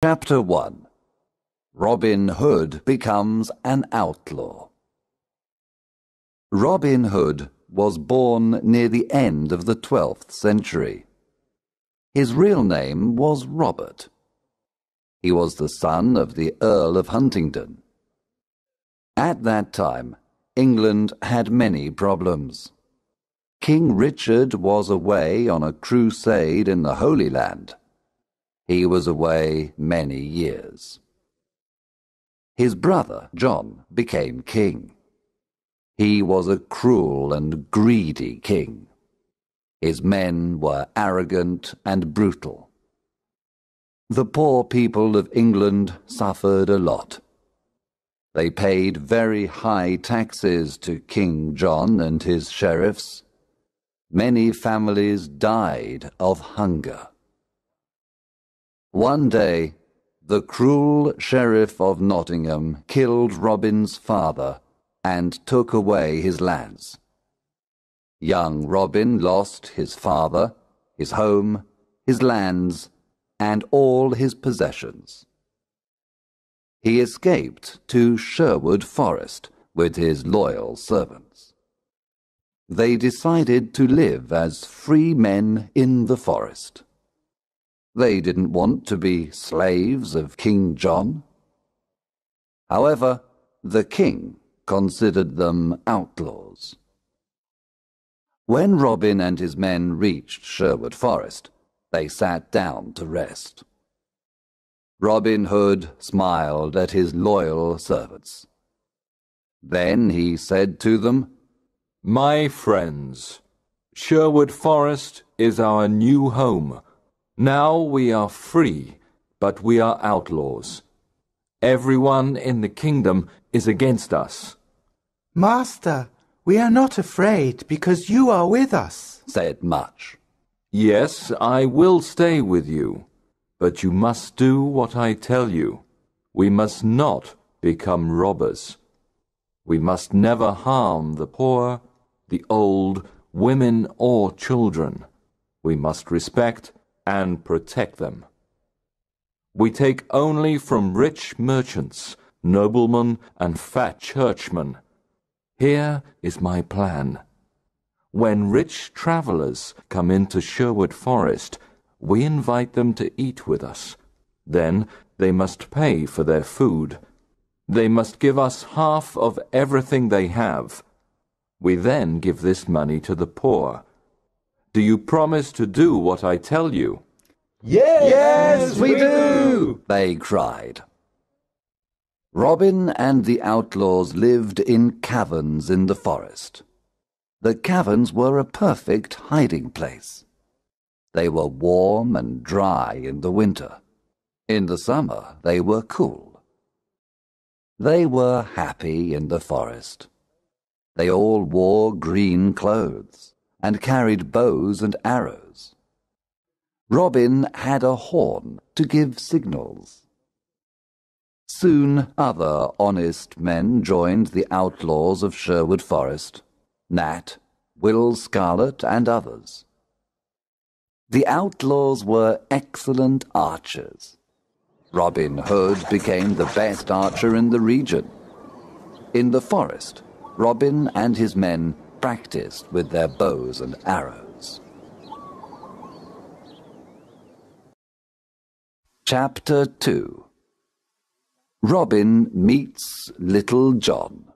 Chapter 1. Robin Hood becomes an outlaw. Robin Hood was born near the end of the 12th century. His real name was Robert. He was the son of the Earl of Huntingdon. At that time, England had many problems. King Richard was away on a crusade in the Holy Land. He was away many years. His brother, John, became king. He was a cruel and greedy king. His men were arrogant and brutal. The poor people of England suffered a lot. They paid very high taxes to King John and his sheriffs. Many families died of hunger. One day, the cruel sheriff of Nottingham killed Robin's father and took away his lands. Young Robin lost his father, his home, his lands, and all his possessions. He escaped to Sherwood Forest with his loyal servants. They decided to live as free men in the forest. They didn't want to be slaves of King John. However, the king considered them outlaws. When Robin and his men reached Sherwood Forest, they sat down to rest. Robin Hood smiled at his loyal servants. Then he said to them, "My friends, Sherwood Forest is our new home. Now we are free, but we are outlaws. Everyone in the kingdom is against us." "Master, we are not afraid because you are with us," said Much. "Yes, I will stay with you, but you must do what I tell you. We must not become robbers. We must never harm the poor, the old, women or children. We must respect and protect them. We take only from rich merchants, noblemen, and fat churchmen. Here is my plan. When rich travelers come into Sherwood Forest, we invite them to eat with us. Then they must pay for their food. They must give us half of everything they have. We then give this money to the poor. Do you promise to do what I tell you?" Yes, we do, they cried. Robin and the outlaws lived in caverns in the forest. The caverns were a perfect hiding place. They were warm and dry in the winter. In the summer, they were cool. They were happy in the forest. They all wore green clothes and carried bows and arrows. Robin had a horn to give signals. Soon other honest men joined the outlaws of Sherwood Forest, Nat, Will Scarlet, and others. The outlaws were excellent archers. Robin Hood became the best archer in the region. In the forest, Robin and his men practiced with their bows and arrows. Chapter 2. Robin meets Little John.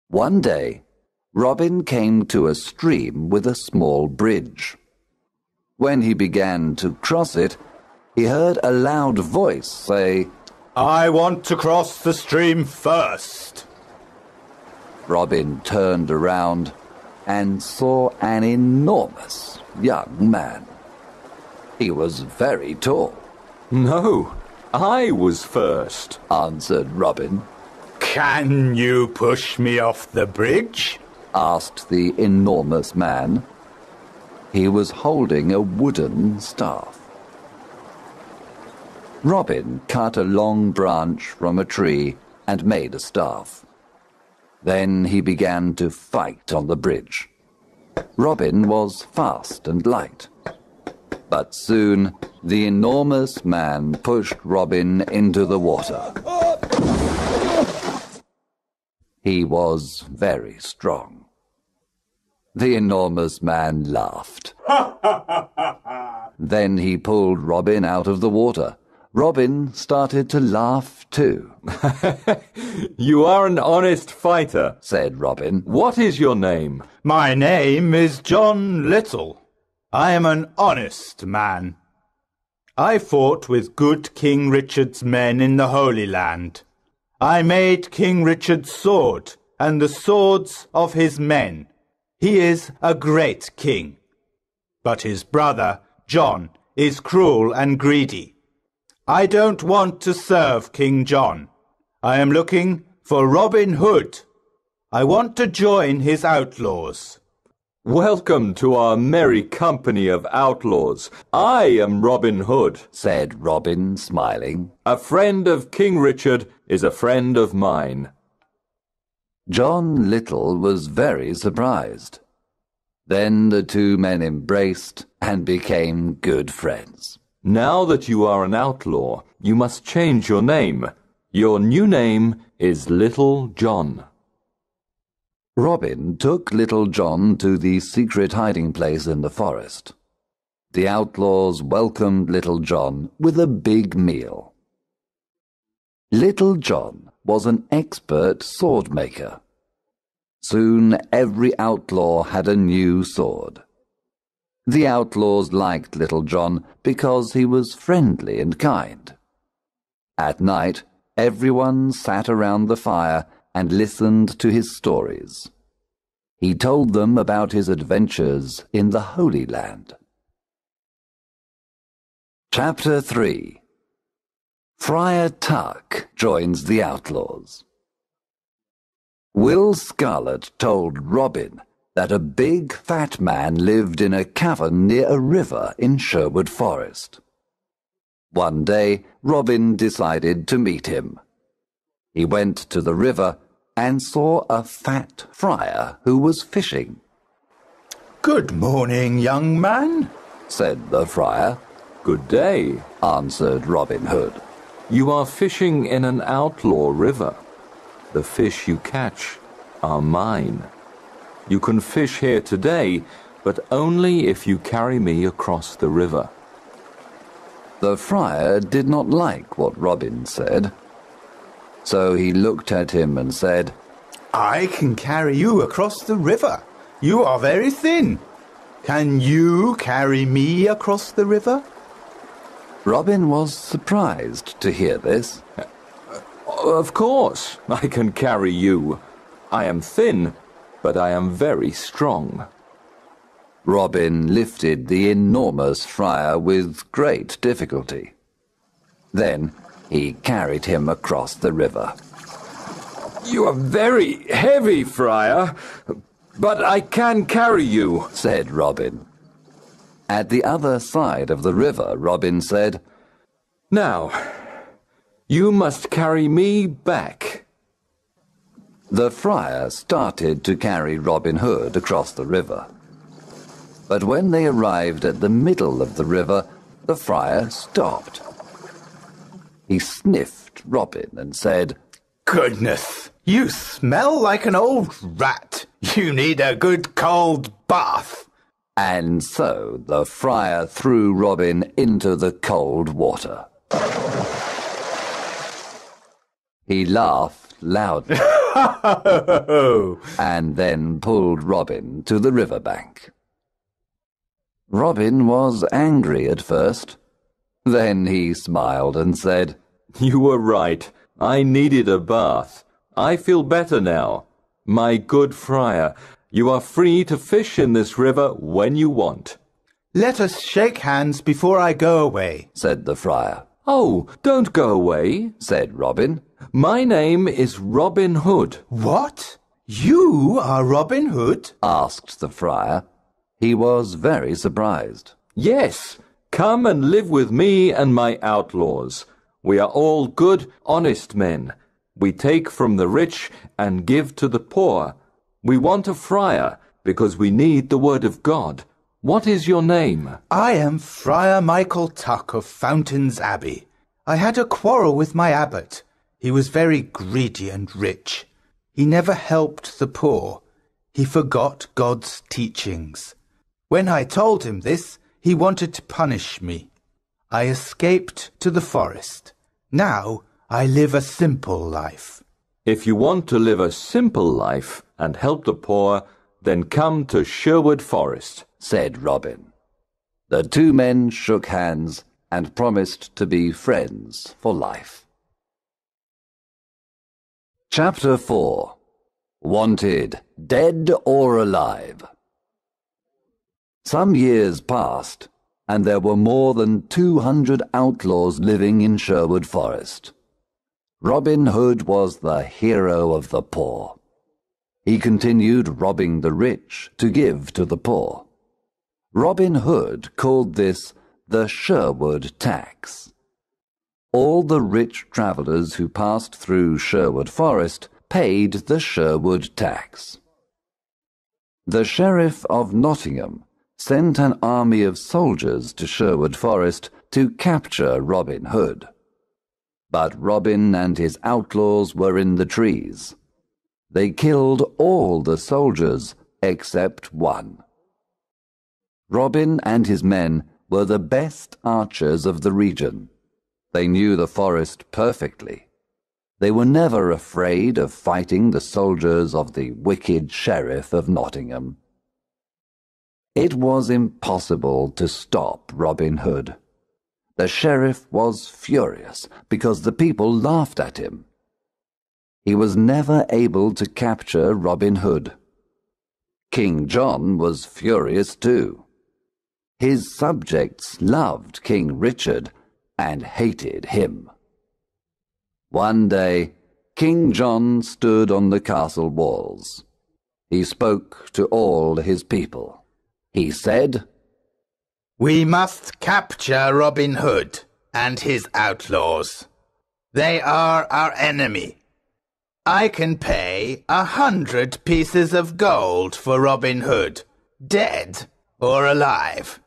One day, Robin came to a stream with a small bridge. When he began to cross it, he heard a loud voice say, "I want to cross the stream first." Robin turned around and saw an enormous young man. He was very tall. "No, I was first," answered Robin. "Can you push me off the bridge?" asked the enormous man. He was holding a wooden staff. Robin cut a long branch from a tree and made a staff. Then he began to fight on the bridge. Robin was fast and light, but soon The enormous man pushed Robin into the water. He was very strong. The enormous man laughed. Then he pulled Robin out of the water. Robin started to laugh too. You are an honest fighter, said Robin. What is your name? My name is John Little. I am an honest man. I fought with good King Richard's men in the Holy Land. I made King Richard's sword and the swords of his men. He is a great king. But his brother, John, is cruel and greedy. I don't want to serve King John. I am looking for Robin Hood. I want to join his outlaws. Welcome to our merry company of outlaws. I am Robin Hood, said Robin, smiling. A friend of King Richard is a friend of mine. John Little was very surprised. Then the two men embraced and became good friends. Now that you are an outlaw, you must change your name. Your new name is Little John. Robin took Little John to the secret hiding place in the forest. The outlaws welcomed Little John with a big meal. Little John was an expert sword maker. Soon every outlaw had a new sword. The outlaws liked Little John because he was friendly and kind. At night, everyone sat around the fire and listened to his stories. He told them about his adventures in the Holy Land. Chapter 3. Friar Tuck joins the outlaws. Will Scarlet told Robin that a big fat man lived in a cavern near a river in Sherwood Forest. One day, Robin decided to meet him. He went to the river and saw a fat friar who was fishing. Good morning, young man, said the friar. Good day, answered Robin Hood. You are fishing in an outlaw river. The fish you catch are mine. You can fish here today, but only if you carry me across the river. The friar did not like what Robin said. So he looked at him and said, I can carry you across the river. You are very thin. Can you carry me across the river? Robin was surprised to hear this. Of course, I can carry you. I am thin, but I am very strong. Robin lifted the enormous friar with great difficulty. Then he carried him across the river. You are very heavy, friar, but I can carry you, said Robin. At the other side of the river, Robin said, Now, you must carry me back. The friar started to carry Robin Hood across the river. But when they arrived at the middle of the river, the friar stopped. He sniffed Robin and said, Goodness, you smell like an old rat. You need a good cold bath. And so the friar threw Robin into the cold water. He laughed loudly and then pulled Robin to the riverbank. Robin was angry at first. Then he smiled and said, You were right. I needed a bath. I feel better now. My good friar, you are free to fish in this river when you want. Let us shake hands before I go away, said the friar. Oh, don't go away, said Robin. My name is Robin Hood. What? You are Robin Hood? Asked the friar. He was very surprised. Yes, come and live with me and my outlaws. We are all good, honest men. We take from the rich and give to the poor. We want a friar because we need the word of God. What is your name? I am Friar Michael Tuck of Fountains Abbey. I had a quarrel with my abbot. He was very greedy and rich. He never helped the poor. He forgot God's teachings. When I told him this, he wanted to punish me. I escaped to the forest. Now I live a simple life. If you want to live a simple life and help the poor, then come to Sherwood Forest, said Robin. The two men shook hands and promised to be friends for life. Chapter 4. Wanted, Dead or Alive. Some years passed, and there were more than 200 outlaws living in Sherwood Forest. Robin Hood was the hero of the poor. He continued robbing the rich to give to the poor. Robin Hood called this the Sherwood tax. All the rich travellers who passed through Sherwood Forest paid the Sherwood tax. The Sheriff of Nottingham sent an army of soldiers to Sherwood Forest to capture Robin Hood. But Robin and his outlaws were in the trees. They killed all the soldiers except one. Robin and his men were the best archers of the region. They knew the forest perfectly. They were never afraid of fighting the soldiers of the wicked Sheriff of Nottingham. It was impossible to stop Robin Hood. The sheriff was furious because the people laughed at him. He was never able to capture Robin Hood. King John was furious too. His subjects loved King Richard and hated him. One day, King John stood on the castle walls. He spoke to all his people. He said, "We must capture Robin Hood and his outlaws. They are our enemy. I can pay 100 pieces of gold for Robin Hood, dead or alive.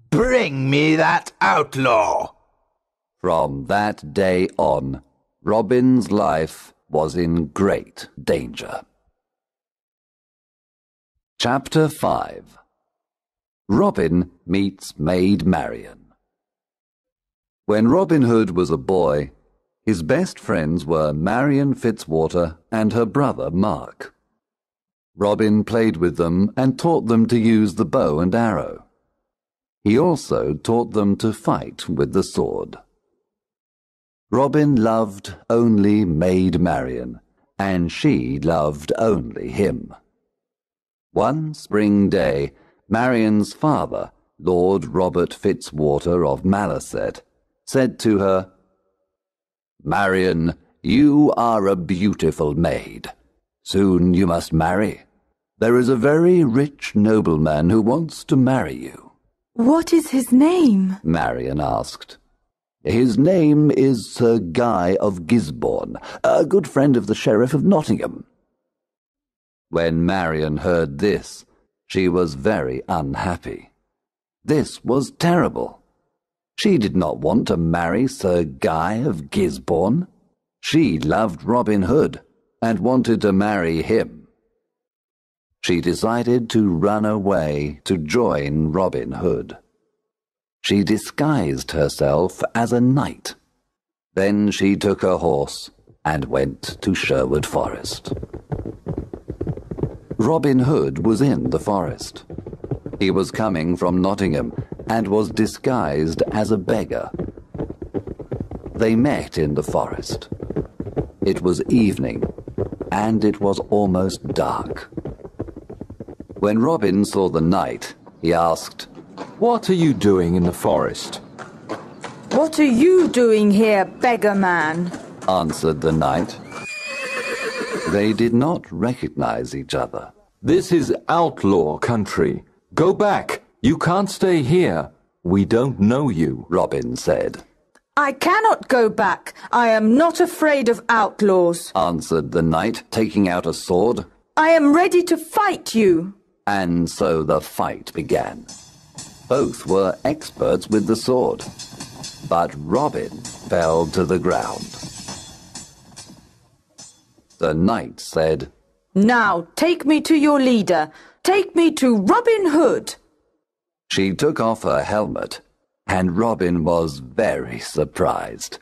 Bring me that outlaw." From that day on, Robin's life was in great danger. Chapter 5. Robin meets Maid Marian. When Robin Hood was a boy, his best friends were Marian Fitzwater and her brother Mark. Robin played with them and taught them to use the bow and arrow. He also taught them to fight with the sword. Robin loved only Maid Marian, and she loved only him. One spring day, Marian's father, Lord Robert Fitzwater of Malaset, said to her, "Marian, you are a beautiful maid. Soon you must marry. There is a very rich nobleman who wants to marry you." "What is his name?" Marian asked. "His name is Sir Guy of Gisborne, a good friend of the Sheriff of Nottingham." When Marian heard this, she was very unhappy. This was terrible. She did not want to marry Sir Guy of Gisborne. She loved Robin Hood and wanted to marry him. She decided to run away to join Robin Hood. She disguised herself as a knight. Then she took her horse and went to Sherwood Forest. Robin Hood was in the forest. He was coming from Nottingham and was disguised as a beggar. They met in the forest. It was evening, and it was almost dark. When Robin saw the knight, he asked, "What are you doing in the forest?" "What are you doing here, beggar man?" answered the knight. They did not recognize each other. "This is outlaw country. Go back. You can't stay here. We don't know you," Robin said. "I cannot go back. I am not afraid of outlaws," answered the knight, taking out a sword. "I am ready to fight you." And so the fight began. Both were experts with the sword, but Robin fell to the ground. The knight said, Now take me to your leader. Take me to Robin Hood. She took off her helmet, and Robin was very surprised.